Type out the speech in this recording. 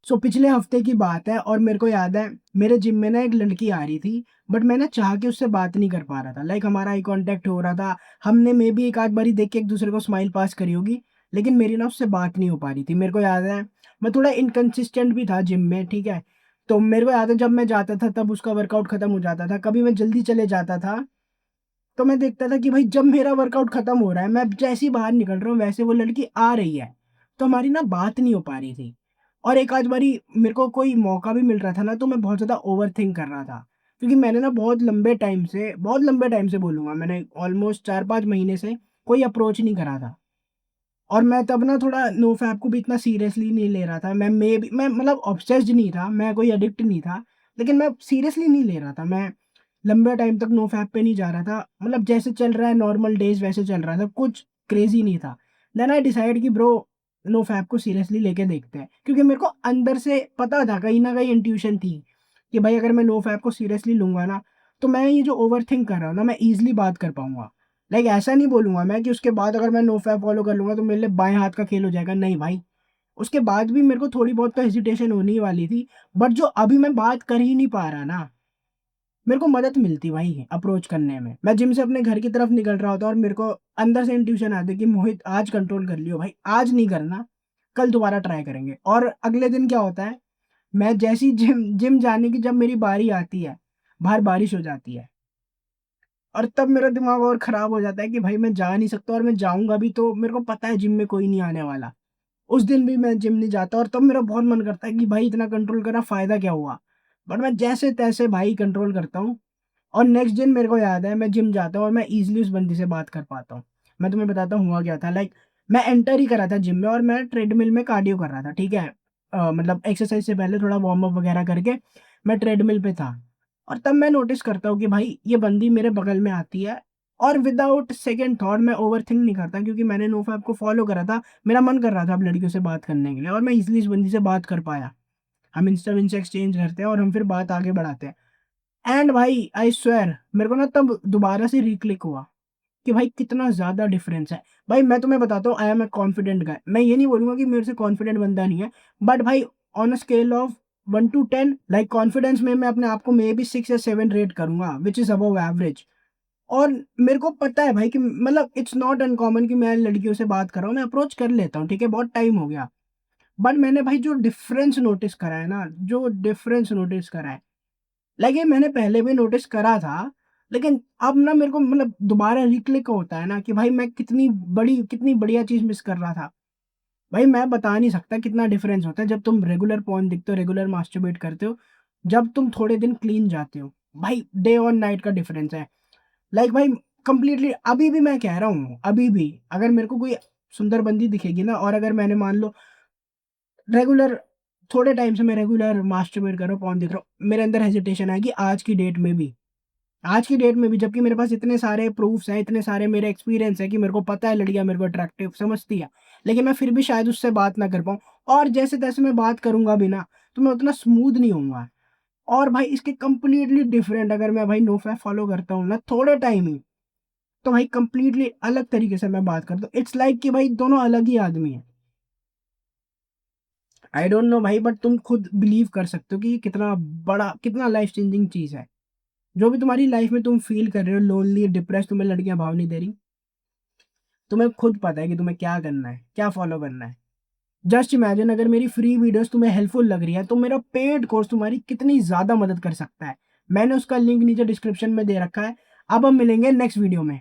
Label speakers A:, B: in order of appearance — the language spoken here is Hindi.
A: सो पिछले हफ्ते की बात है और मेरे को याद है मेरे जिम में ना एक लड़की आ रही थी। बट मैं ना चाह के उससे बात नहीं कर पा रहा था। लाइक हमारा आई कांटेक्ट हो रहा था। हमने मे बी एक आध बारी देख के एक दूसरे को स्माइल पास करी होगी। लेकिन मेरी ना उससे बात नहीं हो पा रही थी। मेरे को याद है मैं थोड़ा इनकंसिस्टेंट भी था जिम में, ठीक है। तो मेरे को याद है जब मैं जाता था तब उसका वर्कआउट खत्म हो जाता था। कभी मैं जल्दी चले जाता था तो मैं देखता था कि भाई जब मेरा वर्कआउट खत्म हो रहा है, मैं जैसे ही बाहर निकल रहा हूँ वैसे वो लड़की आ रही है। तो हमारी ना बात नहीं हो पा रही थी। और एक आध बारी मेरे को कोई मौका भी मिल रहा था ना, तो मैं बहुत ज़्यादा ओवरथिंक कर रहा था। क्योंकि मैंने ना बहुत लंबे टाइम से बोलूँगा, मैंने ऑलमोस्ट 4-5 महीने से कोई अप्रोच नहीं करा था। और मैं तब ना थोड़ा नोफ़ैप को भी इतना सीरियसली नहीं ले रहा था। मैं मतलब ऑब्सेस्ड नहीं था, मैं कोई एडिक्ट नहीं था, लेकिन मैं सीरियसली नहीं ले रहा था। मैं लंबे टाइम तक नोफ़ैप पे नहीं जा रहा था। मतलब जैसे चल रहा है नॉर्मल डेज़ वैसे चल रहा था, कुछ क्रेज़ी नहीं था। देन आई डिसाइड कि ब्रो नोफ़ैप को सीरियसली लेके देखते हैं। क्योंकि मेरे को अंदर से पता था, कहीं न कहीं इंट्यूशन थी कि भाई अगर मैं नोफ़ैप को सीरियसली लूँगा ना, तो मैं ये जो ओवरथिंक कर रहा हूँ ना, मैं ईज़िली बात कर पाऊँगा। लाइक ऐसा नहीं बोलूँगा मैं कि उसके बाद अगर मैं नोफ़ैप फ़ॉलो कर लूँगा तो मेरे लिए बाएँ हाथ का खेल हो जाएगा, नहीं भाई। उसके बाद भी मेरे को थोड़ी बहुत तो हेजिटेशन होने ही वाली थी। बट जो अभी मैं बात कर ही नहीं पा रहा ना, मेरे को मदद मिलती भाई अप्रोच करने में। मैं जिम से अपने घर की तरफ निकल रहा होता और मेरे को अंदर से इंट्यूशन आती कि मोहित आज कंट्रोल कर लियो भाई, आज नहीं करना, कल दोबारा ट्राई करेंगे। और अगले दिन क्या होता है, मैं जैसी जिम जिम जाने की जब मेरी बारी आती है, बाहर बारिश हो जाती है। और तब मेरा दिमाग और ख़राब हो जाता है कि भाई मैं जा नहीं सकता और मैं जाऊँगा भी तो मेरे को पता है जिम में कोई नहीं आने वाला। उस दिन भी मैं जिम नहीं जाता और तब मेरा बहुत मन करता है कि भाई इतना कंट्रोल करा फ़ायदा क्या हुआ? बट मैं जैसे-तैसे भाई कंट्रोल करता हूँ और नेक्स्ट दिन मेरे को याद है मैं जिम जाता हूँ और मैं ईज़िली उस बंदी से बात कर पाता हूँ। मैं तुम्हें बताता हूँ हुआ क्या था। लाइक मैं एंटर ही करा था जिम में और मैं ट्रेडमिल में कार्डियो कर रहा था, ठीक है? मतलब एक्सरसाइज़ से पहले थोड़ा वार्म अप वगैरह करके मैं ट्रेडमिल पे था। और तब मैं नोटिस करता हूँ कि भाई ये बंदी मेरे बगल में आती है और विदाउट सेकंड थॉट मैं ओवरथिंक नहीं करता क्योंकि मैंने नोफ़ैप को फ़ॉलो करा था। मेरा मन कर रहा था अब लड़कियों से बात करने के लिए और मैं ईज़िली इस बंदी से बात कर पाया। हम इंस्टा एक्सचेंज करते हैं और हम फिर बात आगे बढ़ाते हैं। एंड भाई आई स्वेयर मेरे को ना तब दोबारा से रिक्लिक हुआ कि भाई कितना ज़्यादा डिफरेंस है। भाई मैं तुम्हें बताता हूँ आई एम अ कॉन्फिडेंट गाय। मैं ये नहीं बोलूँगा कि मेरे से कॉन्फिडेंट बंदा नहीं है। बट भाई on a scale of 1 to 10 like confidence में मैं अपने आप को मे बी 6 या 7 रेट करूँगा व्हिच इज़ अबव एवरेज। और मेरे को पता है भाई कि मतलब इट्स नॉट अनकॉमन कि मैं लड़कियों से बात कर रहा हूँ, मैं अप्रोच कर लेता हूँ, ठीक है? बहुत टाइम हो गया। बट मैंने भाई जो डिफरेंस नोटिस करा है ना, जो डिफरेंस नोटिस करा है, लाइक ये मैंने पहले भी नोटिस करा था, लेकिन अब ना मेरे को मतलब दोबारा रिक्लिक होता है ना कि भाई मैं कितनी बढ़िया चीज़ मिस कर रहा था। भाई मैं बता नहीं सकता कितना डिफरेंस होता है जब तुम रेगुलर पॉर्न देखते हो, रेगुलर मास्टरबेट करते हो, जब तुम थोड़े दिन क्लीन जाते हो। भाई डे और नाइट का डिफरेंस है। लाइक भाई कंप्लीटली अभी भी मैं कह रहा हूँ, अभी भी अगर मेरे को कोई सुंदर बंदी दिखेगी ना और अगर मैंने मान लो रेगुलर थोड़े टाइम से मैं रेगुलर मास्टरबेट कर रहा हूँ, पॉर्न देख रहा हूँ, मेरे अंदर हेजिटेशन आएगी आज की डेट में भी जबकि मेरे पास इतने सारे प्रूफ्स हैं, इतने सारे मेरे एक्सपीरियंस है कि मेरे को पता है लड़कियाँ मेरे को अट्रैक्टिव समझती है। लेकिन मैं फिर भी शायद उससे बात ना कर पाऊँ और जैसे-तैसे मैं बात करूँगा भी ना, तो मैं उतना स्मूथ नहीं होऊँगा। और भाई इसके कंप्लीटली डिफरेंट अगर मैं भाई नोफ़ैप फॉलो करता हूँ ना थोड़े टाइम ही, तो भाई कंप्लीटली अलग तरीके से मैं बात करता हूँ। इट्स लाइक कि भाई दोनों अलग ही आदमी हैं। आई डोंट नो भाई बट तुम खुद बिलीव कर सकते हो कि ये कितना लाइफ़ चेंजिंग चीज़ है। जो भी तुम्हारी लाइफ़ में तुम फ़ील कर रहे हो लोनली, डिप्रेस्ड, तुम्हें लड़कियाँ भाव नहीं दे रही, तुम्हें खुद पता है कि तुम्हें क्या करना है, क्या फ़ॉलो करना है। जस्ट इमेजिन अगर मेरी फ्री वीडियोज़ तुम्हें हेल्पफुल लग रही है, तो मेरा पेड कोर्स तुम्हारी कितनी ज़्यादा मदद कर सकता है। मैंने उसका लिंक नीचे डिस्क्रिप्शन में दे रखा है। अब हम मिलेंगे नेक्स्ट वीडियो में।